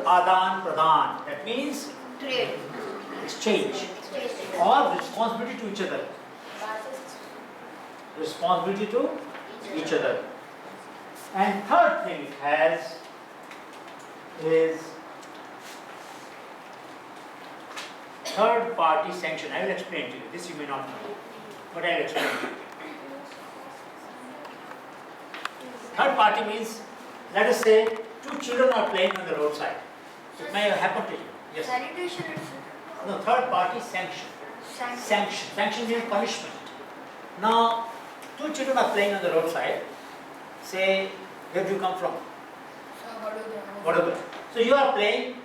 Adan Pradhan. That means Trade. exchange or responsibility to each other. Responsibility to each other. And third thing it has is third party sanction. I will explain to you. This you may not know, but I will explain to you. Third party means, let us say, two children are playing on the roadside. It may have happened to you. Yes. Sanitation. No, third party sanction. Sanction. Sanction means punishment. Now, two children are playing on the roadside. Say, where do you come from? Vadodara. So you are playing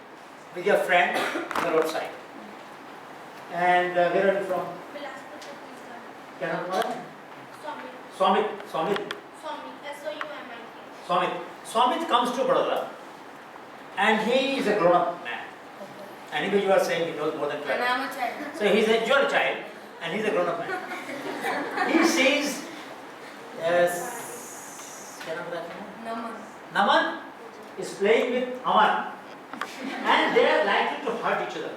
with your friend on the roadside. And where are you from? Swamit. Swamit comes to Vadodara and he is a grown-up man. Anyway, you are saying he knows more than 12. And I'm a child. So you are a child and he's a grown-up man. He sees Naman is playing with Aman and they are likely to hurt each other.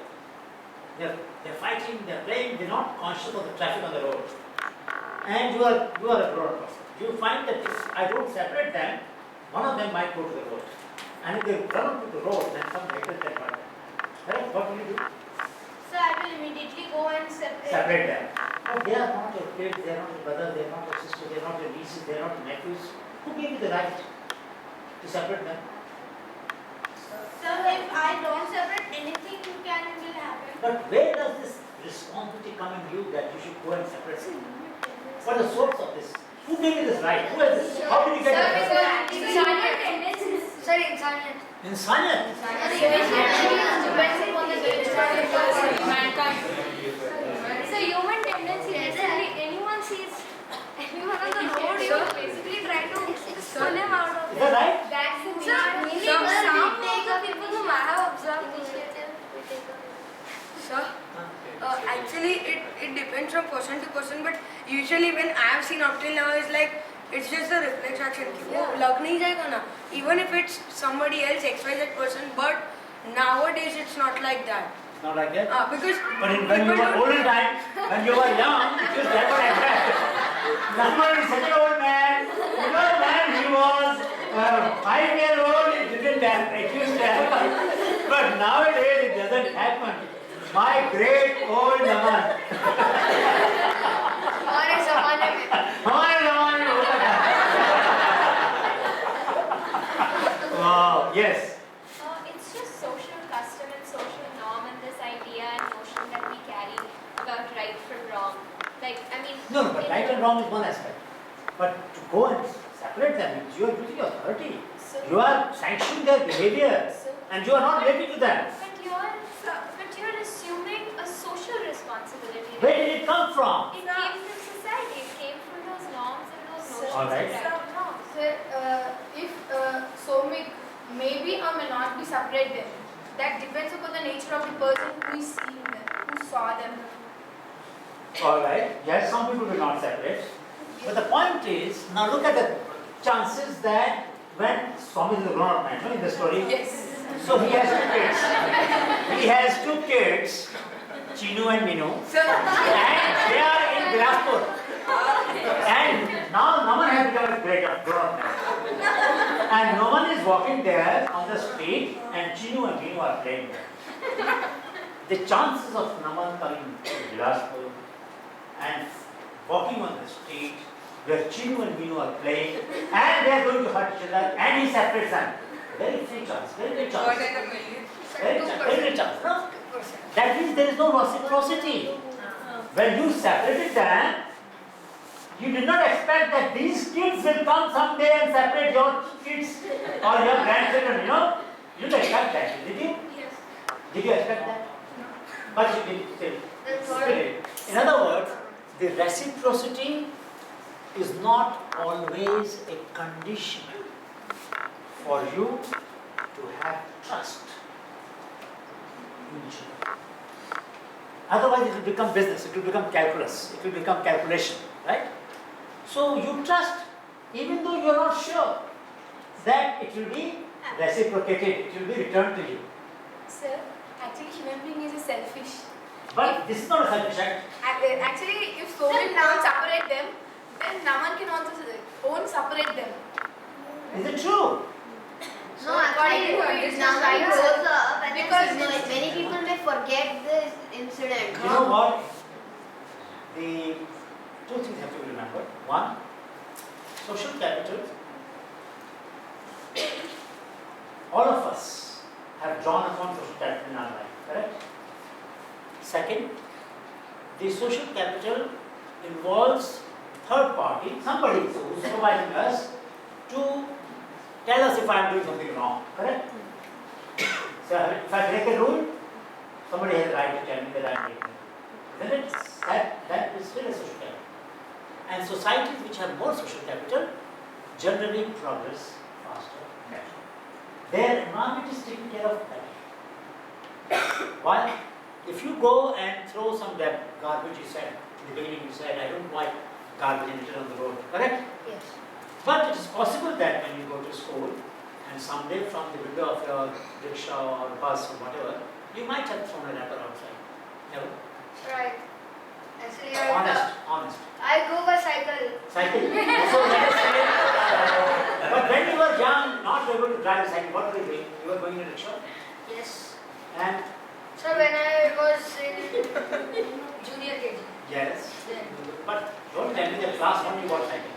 They are fighting, they are playing, they are not conscious of the traffic on the road. And you are a grown-up person. You find that if I don't separate them, one of them might go to the road. And if they run to the road, then some vehicle can hurt them. Right? What will you do? So I will immediately go and Separate them. But they are not your kids, they are not your brother, they are not your sister, they are not your nieces, they are not your nephews. Who gave you the right to separate them? So if I don't separate, anything will happen. But where does this responsibility come in you that you should go and separate them? What is the source of this? Who gave you this right? Who has this? How did you get it? Insaniat. So human tendency, basically anyone sees anyone on the road, you basically try to pull him out of Is that right? Some take the people whom I have observed initiative. Sir, actually it depends from person to person, but usually when I have seen up till now is like it's just a reflex action. Lag nahi jayega na. Even if it's somebody else, XYZ person, but nowadays it's not like that. It's not like that? Because But when you were older time, when you were young, it was never like that. Naman is such an old man. You know, man, he was 5 years old, it didn't happen. It used to happen. But nowadays it doesn't happen. My great old Naman. हमारे ज़माने में होता था. Wow, yes. It's just social custom and social norm and this idea and notion that we carry about right from wrong. Like, I mean... No, but right and wrong is one aspect. But to go and separate them, you are using authority. You are sanctioning their behavior and you are not relating to them. But you're assuming a social responsibility. Where did it come from? It came from society. It came from those norms and those notions. All right. Of right and wrong. If Somik maybe or may not be separated, that depends upon the nature of the person who is seeing them, who saw them. Alright, yes, some people will not separate. But the point is, now look at the chances that when Swami is a grown up man, no, in the story. Yes. So he has 2 kids. He has 2 kids, Chinu and Minu. And they are in Bilaspur. And now Naman has become a grown up man. And Naman is walking there on the street and Chinu and Minu are playing there. The chances of Naman coming to Bilaspur and walking on the street where Chinu and Minu are playing and they are going to hurt each other and he separates them. Very few chance, very chance. Very chance. No? That means there is no reciprocity. When you separated them, you did not expect that these kids will come someday and separate your kids or your grandchildren, you know. You didn't expect that, did you? Yes. Did you expect that? But you did still. In other words, the reciprocity is not always a condition for you to have trust in each other. Otherwise it will become business, it will become calculus, it will become calculation, right? So you trust even though you are not sure that it will be reciprocated, it will be returned to you. Sir, actually human being is selfish. But this is not a selfish act. Actually, if so many don't separate them, then Naman can also won't separate them. Is it true? No, actually, it's now right, it sir. goes up and Because many people may forget this incident. You know what? The two things have to be remembered. One, social capital. All of us have drawn upon social capital in our life, correct? Second, the social capital involves third party, somebody who is supervising us to tell us if I am doing something wrong, correct? So if I break a rule, somebody has the right to tell me that I am breaking it. Isn't it? That is still a social capital. And societies which have more social capital generally progress faster and better. Their environment is taken care of better. Why? If you go and throw some garbage, you said, in the beginning you said, I don't like garbage and litter on the road, correct? Yes. But it is possible that when you go to school and someday from the window of your rickshaw or bus or whatever, you might have thrown a wrapper outside. Never? Right. Actually, Honest. I go by cycle. Cycle. So let us say, but when you were young, not able to drive a cycle, what were you doing? You were going in a rickshaw? Yes. And So when I was in junior KG. yes. Then. But don't tell me that class 1 you got cycle.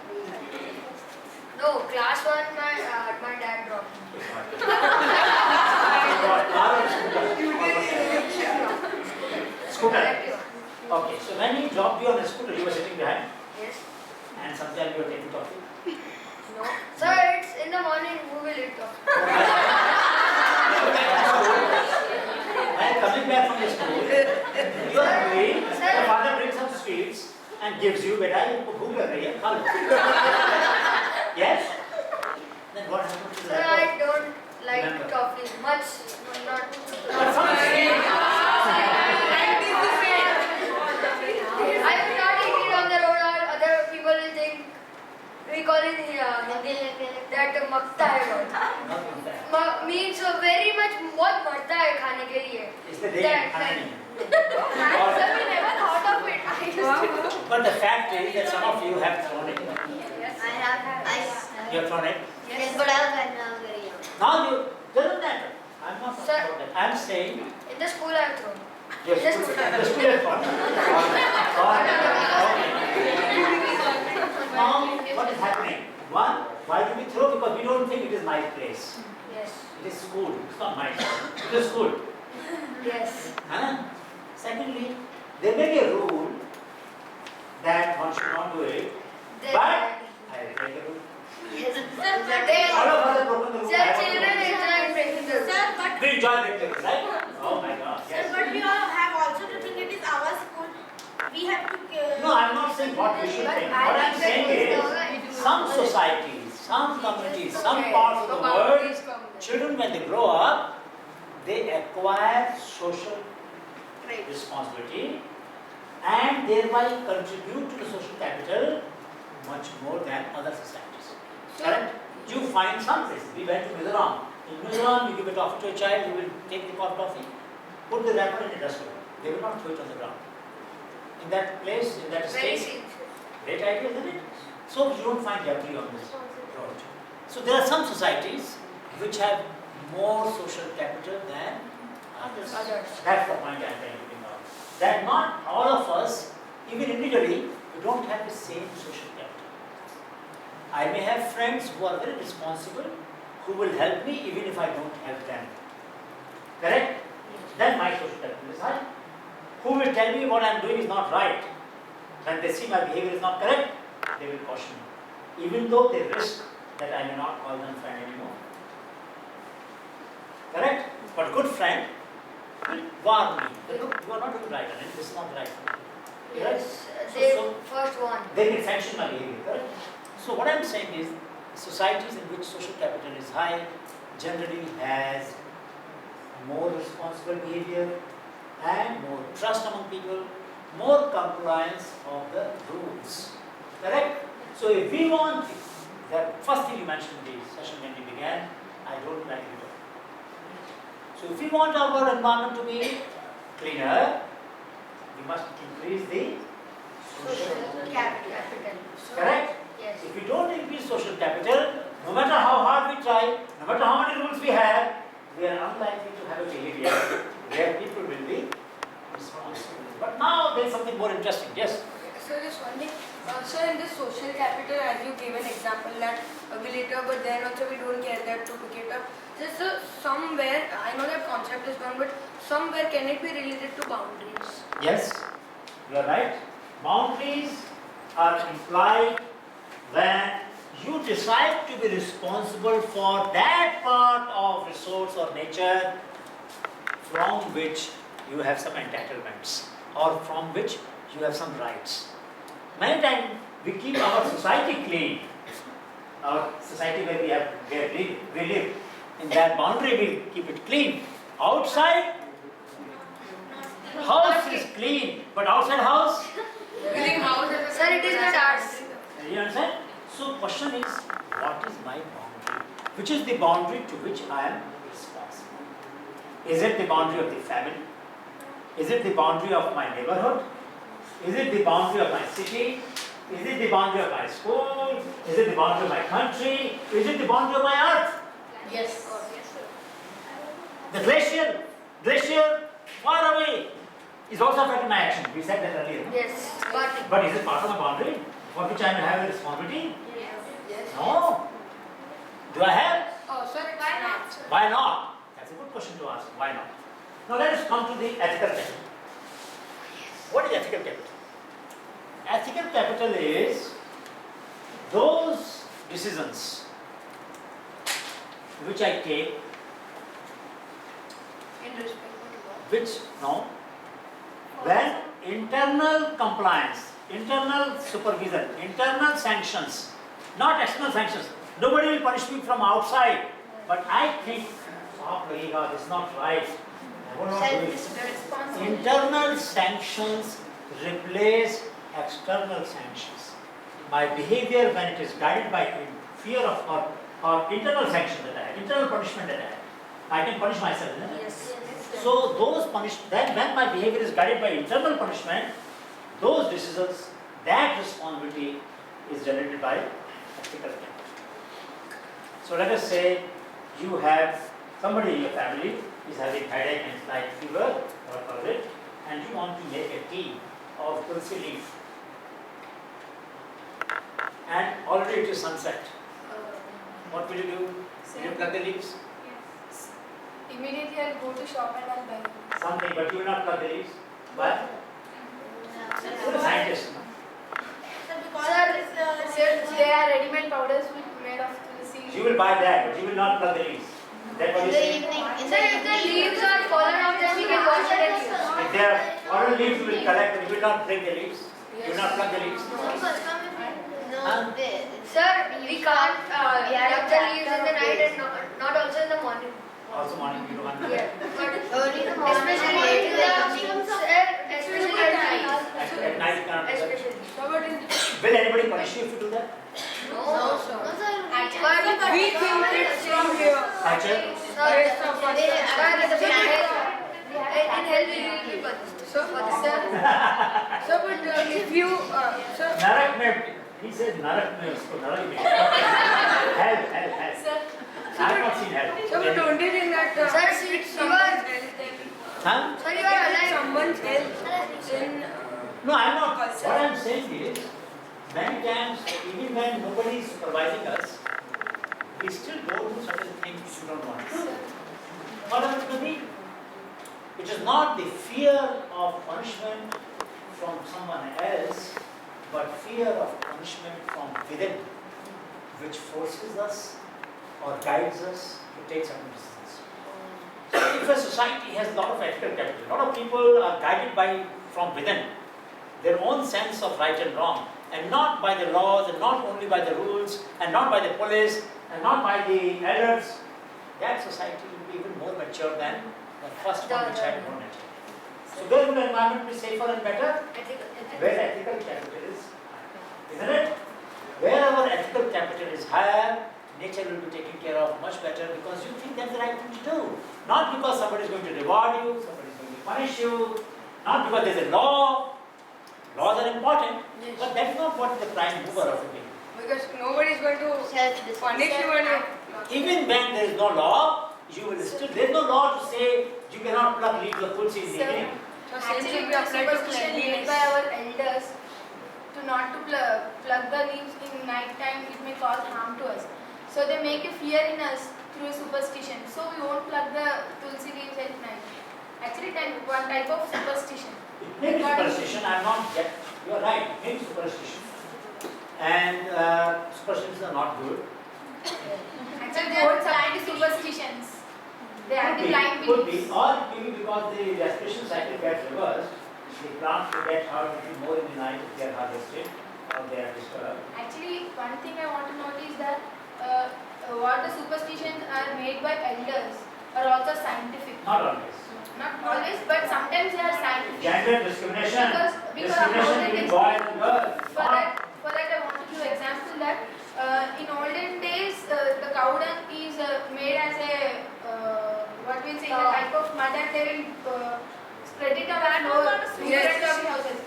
No, class 1 my dad dropped me. You got car or scooter? Scooter. Collective. Okay, so when he dropped you on a scooter, you were sitting behind Yes. and sometimes you were taking coffee. No. Sir, it's in the morning. Who will eat coffee? And coming back from the school, you are hungry, your father brings some sweets and gives you, beta, bhook lag rahi hai, kha lo. Yes? Then what happened to Sir, that? I don't like Remember. coffee much. Not. But some sweets. I will not eat it on the road, or other people will think we call it that मक्ता है बहुत. Means very much बहुत मरता है खाने के लिए. इसलिए देख खाना नहीं है. Sir, we never thought of it. I used to. But the fact is that some of you have thrown it. Yes. I have, You have thrown it. yes, but I was very young. Now you, doesn't matter. I'm not Sir. talking about that. I'm saying, In the school I have thrown. yes, Just good. put it. The school has thrown. Now, what is happening? One, why do we throw? Because we don't think it is my place. Yes. It is school. It's not my place. It is school. Yes. Huh? Secondly, there may be a rule that one should not do it, Then- but I will break the rule. Yes. All of us have broken the rule. Sir, I want to children break enjoy breaking the rules. Sir, but it. We enjoy breaking the rule, right? Oh my God, sir, yes. but we all have also to think it is our school. We have to. No, I'm not saying what we should think. What I'm saying is, some societies, some communities, some parts of the world, children when they grow up, they acquire social responsibility and thereby contribute to the social capital much more than other societies. Correct? You find some places. We went to Mizoram. In Mizoram, you give a toffee to a child, you will take the toffee, put the wrapper in a dustbin. They will not throw it on the ground. In that place, in that Very state, simple. great idea, isn't it? So you don't find debris on this road. So there are some societies which have more social capital than others. That's the point I'm trying to bring out. That not all of us, even individually, we don't have the same social capital. I may have friends who are very responsible, who will help me even if I don't help them. Correct? Then my social capital is high. Who will tell me what I am doing is not right? When they see my behavior is not correct, they will caution me. Even though they risk that I may not call them friend anymore. Correct? But good friend will warn me. That, look, you are not doing right, and this is not right for you. Correct? Yes. They So- first one. They can sanction my behavior, correct? So what I am saying is, societies in which social capital is high generally has more responsible behavior and more trust among people, more compliance of the rules. Correct? So if we want, the first thing you mentioned in the session when we began, I don't like it. So if we want our environment to be cleaner, we must increase the social Capital. Correct? Yes. If we don't increase social capital, no matter how hard we try, no matter how many rules we have, we are unlikely to have a behavior where people will be responsible. But now there is something more interesting. Yes? So just one thing, so in this social capital, as you gave an example that we litter, but then also we don't care that to pick it up. Just somewhere, I know that concept is gone, but somewhere can it be related to boundaries? Yes, you are right. Boundaries are implied when you decide to be responsible for that part of resource or nature from which you have some entitlements or from which you have some rights. Many times we keep our society clean, our society where we live, in that boundary we keep it clean. Outside, house is clean, but outside house, Sir, it is not ours. you understand? So question is, what is my boundary? Which is the boundary to which I am responsible? Is it the boundary of the family? Is it the boundary of my neighborhood? Is it the boundary of my city? Is it the boundary of my school? Is it the boundary of my country? Is it the boundary of my earth? Yes. The glacier far away is also affecting my action. We said that earlier. No? Yes. But is it part of my boundary for which I may have a responsibility? Yes. No. Do I have? Oh, sir, why not? Why not? That's a good question to ask. Why not? Now let us come to the ethical capital. What is ethical capital? Ethical capital is those decisions which I take, In respect to what? which no, when internal compliance, internal supervision, internal sanctions, not external sanctions. Nobody will punish me from outside, but I think, this is not right. I will not do it. Internal sanctions replace external sanctions. My behavior, when it is guided by fear of or internal sanction that I have, internal punishment that I can punish myself, isn't it? Yes. So those then when my behavior is guided by internal punishment, those decisions, that responsibility is generated by ethical capital. So let us say you have somebody in your family is having headache and slight fever, and you want to make a tea of tulsi leaf. And already it is sunset. What will you do? Will you pluck the leaves? Yes. Immediately I'll go to shop and I'll buy it. Something, but you will not pluck the leaves. Why? You're a scientist. No? Sir, there are ready-made powders made of tulsi. You will buy that, but you will not pluck the leaves. That what In you the say? evening. Sir, if the leaves are fallen off, then we can wash it and use. If there are fallen leaves, you will collect, but you will not break the leaves. You will not pluck the leaves. No, Sir, we can't pluck the leaves in the night and not also in the morning. Also morning, you don't want to. Yeah. But early in the morning. especially late in in the the evening. especially at night. At night, you cannot do that. Especially. Will anybody punish you if you do that? No. No, sir. But We think it's from here. Culture? Sir, in health we will be punished. So, but if you, sir, Narak mein, he said Narak mein, usko Narak mein. Hell. I have not seen hell. so but don't you think that Sir, it's you are- someone's health then? Huh? Sir, you are alive. Someone's health then No, I'm not. What I'm saying is, many times, even when nobody is supervising us, we still go do certain things which we don't want to do. What happens to me? It is not the fear of punishment from someone else, but fear of punishment from within, which forces us or guides us to take certain decisions. So if a society has a lot of ethical capital, a lot of people are guided from within, their own sense of right and wrong, and not by the laws, and not only by the rules, and not by the police, and not by the elders, that society will be even more mature than the first one which had no nature. So where will the environment be safer and better? Where ethical capital is higher. Isn't it? Wherever ethical capital is higher, nature will be taken care of much better because you think that's the right thing to do. Not because somebody is going to reward you, somebody is going to punish you, not because there's a law. Laws are important, Yes. but that's not what is the prime mover of the thing. Because nobody is going to punish you when you. Even when there is no law, you will still, there is no law to say you cannot pluck leaves of tulsi in the evening. So same Actually, should be the applied to superstition made cleanliness. by our elders to not to plug the leaves in night time, it may cause harm to us. So they make a fear in us through superstition. So we won't plug the tulsi leaves at night. Actually, one type of superstition. It may be superstition, I am not yet, you are right, it may be superstition. And superstitions are not good. Actually, they are blind superstitions. They are the blind Could be, beliefs. or maybe because the respiration cycle gets reversed, the plants will get hard little more in the night if they are harvested or they are disturbed. Actually, one thing I want to note is that what the superstitions are made by elders are also scientific. Not always. Not always, but sometimes they are scientific. Gender discrimination, Because discrimination olden between days- boys and girls. For that I want to give example that in olden days the cow dung is made as a what we say, a type of mud and they will spread it around over different of the houses.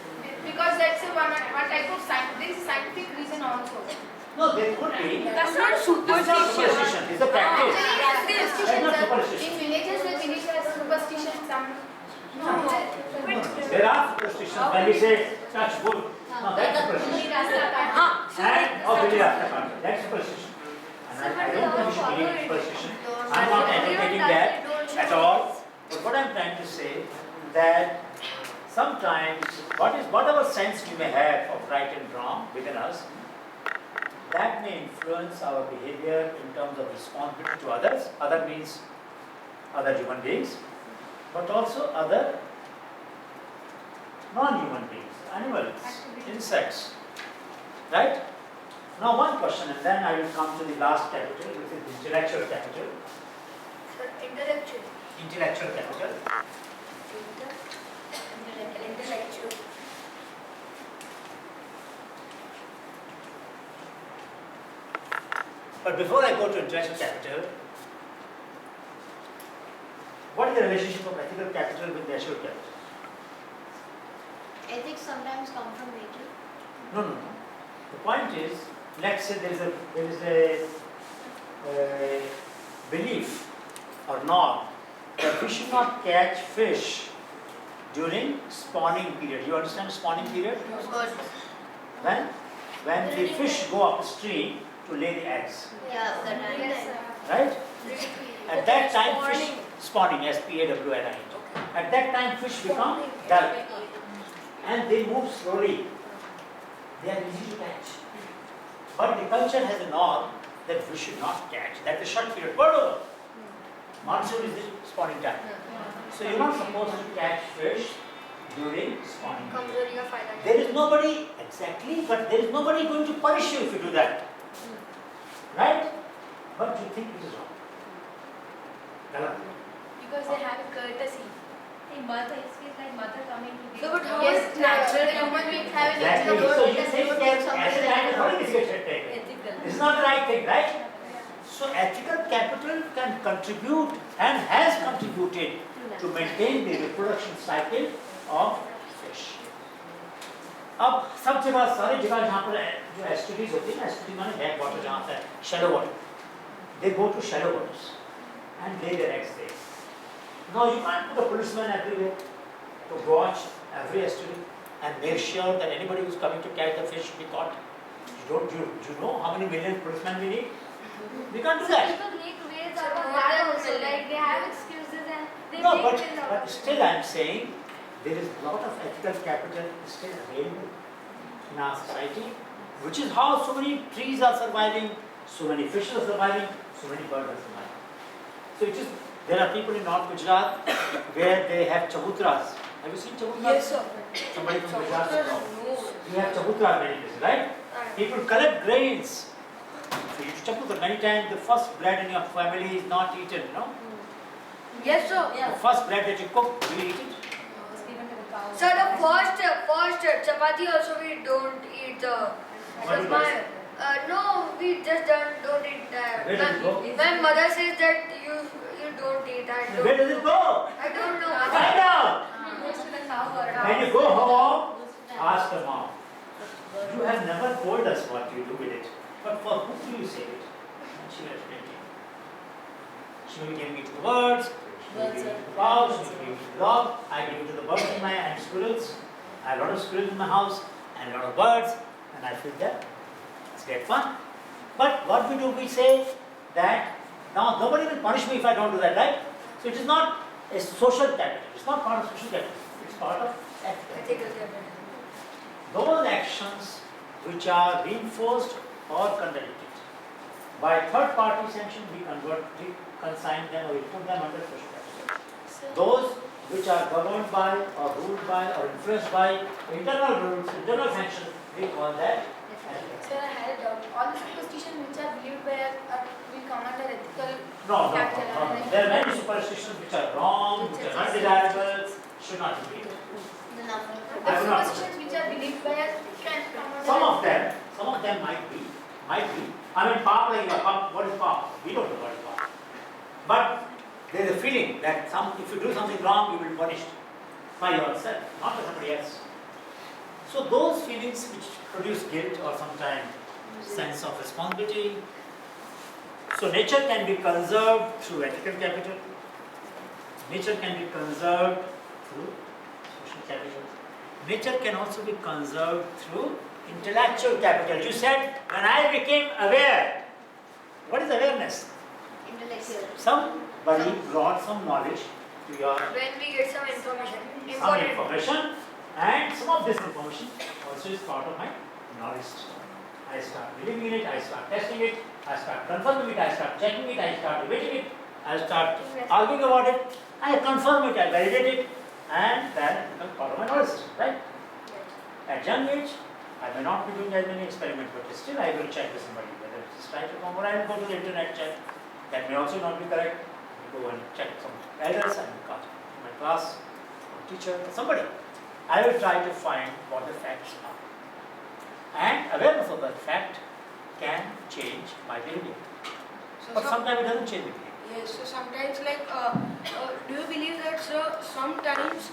Because that's one type of scientific reason also. No, there could be. That's not It's not superstition, it's a practice. Actually, That's superstitions not in superstition. villages they believe as superstition. Some There are superstitions when we say touch wood. No, that's superstition. And Billy Rasta, that's superstition. And I don't think we should believe in superstition. I'm not advocating that at all. But what I'm trying to say that sometimes whatever sense we may have of right and wrong within us, that may influence our behavior in terms of responsibility to others. Other means other human beings, but also other non-human beings, animals, insects. Right? Now one question and then I will come to the last capital, which is intellectual capital. intellectual. Intellectual capital. Intellectual. But before I go to intellectual capital, what is the relationship of ethical capital with natural capital? Ethics sometimes come from nature. No. The point is, let's say there is a belief or norm that we should not catch fish during spawning period. You understand spawning period? When the fish go upstream to lay the eggs, Yeah, the time. Yes, sir. right? At that time, fish spawning, S-P-A-W-N-I. At that time, fish become dull and they move slowly. They are easy to catch. But the culture has a norm that we should not catch. That's a short period. Bird over. Monsoon is the spawning time. So you're not supposed to catch fish during spawning period. कमजोरी का फायदा नहीं. There is nobody, exactly, but there is nobody going to punish you if you do that. Right? But you think it is wrong. Galat. Because they have a courtesy. Mother, it feels like mother coming to So, but how Yes, is natural the human beings have a Exactly. natural So you courtesy. think that as a kind of how is it taken? ethical? This is not the right thing, right? So ethical capital can contribute and has contributed to maintain the reproduction cycle of fish. अब सब जगह सारी जगह जहाँ पर जो एस्टुरीज होती है ना, एस्टुरी माने बैक वाटर जहाँ पे shallow water, they go to shallow waters and lay their eggs there. Now you can't put a policeman everywhere to watch every estuary and make sure that anybody who's coming to catch the fish be caught. You know how many million policemen we need? We can't do that. People make ways out of that also. Like they have excuses and they No, make but, ways out but of it. still I am saying there is a lot of ethical capital still available in our society, which is how so many trees are surviving, so many fish are surviving, so many birds are surviving. So it is, there are people in North Gujarat where they have chabutras. Have you seen chabutras? Yes, sir. Somebody from Gujarat said no. No. You have chabutras many places, right? People collect grains. So you chabutra many times the first bread in your family is not eaten, you know? Yes, sir. The first bread that you cook, do you eat it? It's given to the cow. So the first chapati also we don't eat the What because do my you No, we just don't eat that. Where does it go? My mother says that you don't eat. Where does it go? I don't know. Find out. Goes to the cow or When you go home, ask the mom. You have never told us what you do with it, but for whom do you say it? And she will explain to you. She will give me to the birds, she will give me to the cows, she will give me to the dog, I give it to the birds in my and squirrels. I have a lot of squirrels in my house and a lot of birds, and I feed them. It's great fun. But what we do, we say that now nobody will punish me if I don't do that, right? So it is not a social capital. It's not part of social capital. It's part of ethical. Those actions which are reinforced or contradicted by third party sanction, we consign them or we put them under social capital. Those which are governed by or ruled by or influenced by internal rules, internal sanctions, we call that ethical. Sir, I had a doubt. All the superstitions which are believed by will come under ethical No. capital. There are many superstitions which are wrong, which are undesirable, should not be believed. The superstitions which are believed by us can come under Some of them might be. I mean, pop, like pop, what is pop? We don't know what is pop. But there is a feeling that if you do something wrong, you will be punished by yourself, not by somebody else. So those feelings which produce guilt or sometimes sense of responsibility. So nature can be conserved through ethical capital. Nature can be conserved through social capital. Nature can also be conserved through intellectual capital. You said, when I became aware. What is awareness? Intellectual. Somebody brought some knowledge to your When we get some information, and some of this information also is part of my knowledge. I start believing in it, I start testing it, I start confirming it, I start checking it, I start debating it, I start arguing about it, I confirm it, I validate it, and that becomes part of my knowledge system, right? At young age, I may not be doing as many experiments, but still I will check with somebody whether it is right or wrong, or I will go to the internet check. That may also not be correct. I go and check some elders, I will call my class, or teacher, or somebody. I will try to find what the facts are. And awareness of that fact can change my behavior. But sometimes it doesn't change the behavior. Yes, so sometimes do you believe that sometimes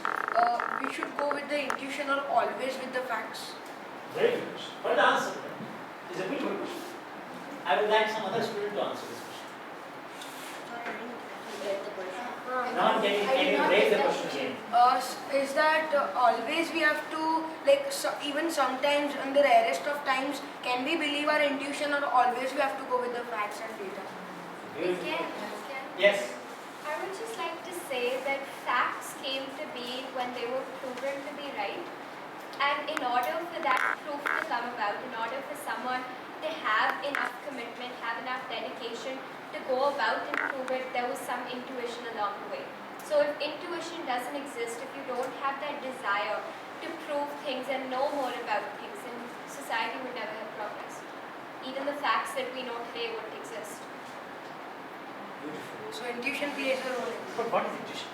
we should go with the intuition or always with the facts? Very good question. What is the answer to that? It's a very good question. I would like some other student to answer this question. Now can you raise the question again? Is that always we have to, even sometimes in the rarest of times, can we believe our intuition or always we have to go with the facts and data? Yes. I would just like to say that facts came to be when they were proven to be right. And in order for that proof to come about, in order for someone to have enough commitment, have enough dedication to go about and prove it, there was some intuition along the way. So if intuition doesn't exist, if you don't have that desire to prove things and know more about things, then society would never have progressed. Even the facts that we know today wouldn't exist. Beautiful. So intuition plays a role. But what is intuition?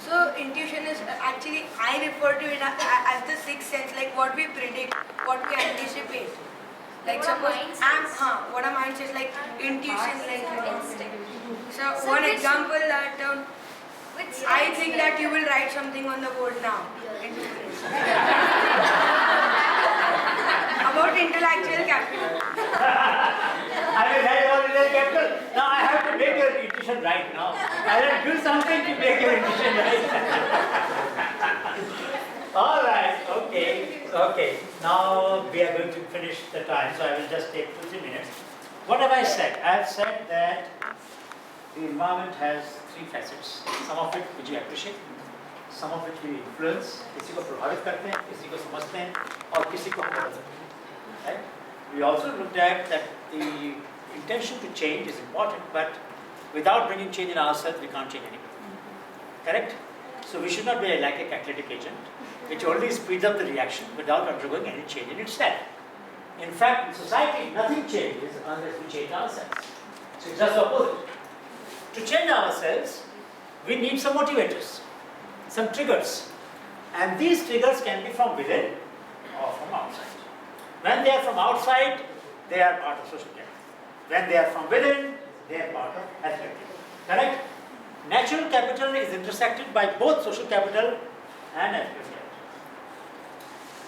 So intuition is actually, I refer to it as the sixth sense, like what we predict, what we anticipate. Like What our suppose mind says. what our mind says, like intuition, like Instinct. So So one which- example that Which I science think then? that you will write something on the board now. About intellectual capital. I will write about intellectual capital. Now I have to make your intuition right now. I will do something to make your intuition right. All right. Okay. Now we are going to finish the time, so I will just take 2-3 minutes. What have I said? I have said that the environment has 3 facets. Some of it which we appreciate, some of which we influence. किसी को प्रभावित करते हैं, किसी को समझते हैं, और किसी को हम बदलते हैं. Right? We also looked at that the intention to change is important, but without bringing change in ourselves, we can't change anything. Correct? So we should not be like a catalytic agent, which only speeds up the reaction without undergoing any change in itself. In fact, in society, nothing changes unless we change ourselves. So it's just the opposite. To change ourselves, we need some motivators, some triggers. And these triggers can be from within or from outside. When they are from outside, they are part of social capital. When they are from within, they are part of health capital. Correct? Natural capital is intersected by both social capital and health capital.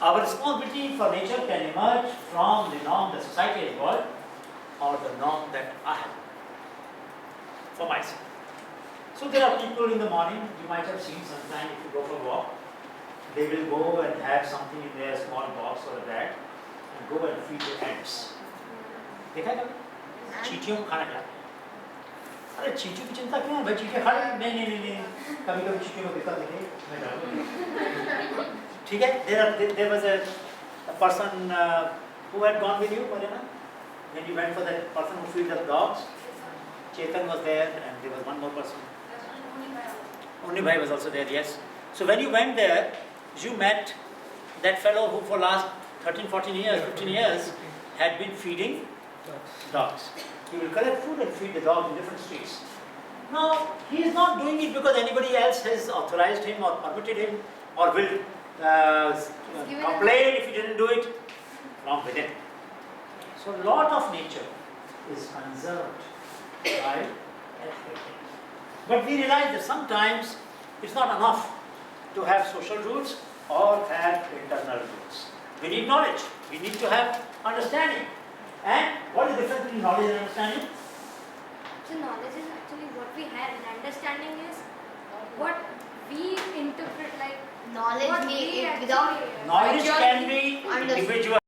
Our responsibility for nature can emerge from the norm that society has evolved or the norm that I have for myself. So there are people in the morning, you might have seen sometime if you go for a walk, they will go and have something in their small box or a bag and go and feed the ants. देखा है कभी? चींटियों को खाना खिलाते हैं। अरे चींटियों की चिंता क्यों है भाई, चींटियाँ खा लें? नहीं, कभी कभी चींटियों को देखा देखे मैं डालूंगा। ठीक है? There was a person who had gone with you, Mariana, when you went for that person who feeds the dogs. Chetan was there, and there was one more person. Only Bhai was also there, yes. So when you went there, you met that fellow who for last 13, 14 years, 15 years had been feeding dogs. He will collect food and feed the dogs in different streets. Now, he is not doing it because anybody else has authorized him or permitted him or will complain if he didn't do it from within. So, a lot of nature is conserved by health. But we realize that sometimes it's not enough to have social rules or have internal rules. We need knowledge. We need to have understanding. And what is the difference between knowledge and understanding? So knowledge is actually what we have, and understanding is what we interpret, like Knowledge what may, we without actually- Knowledge can be individual.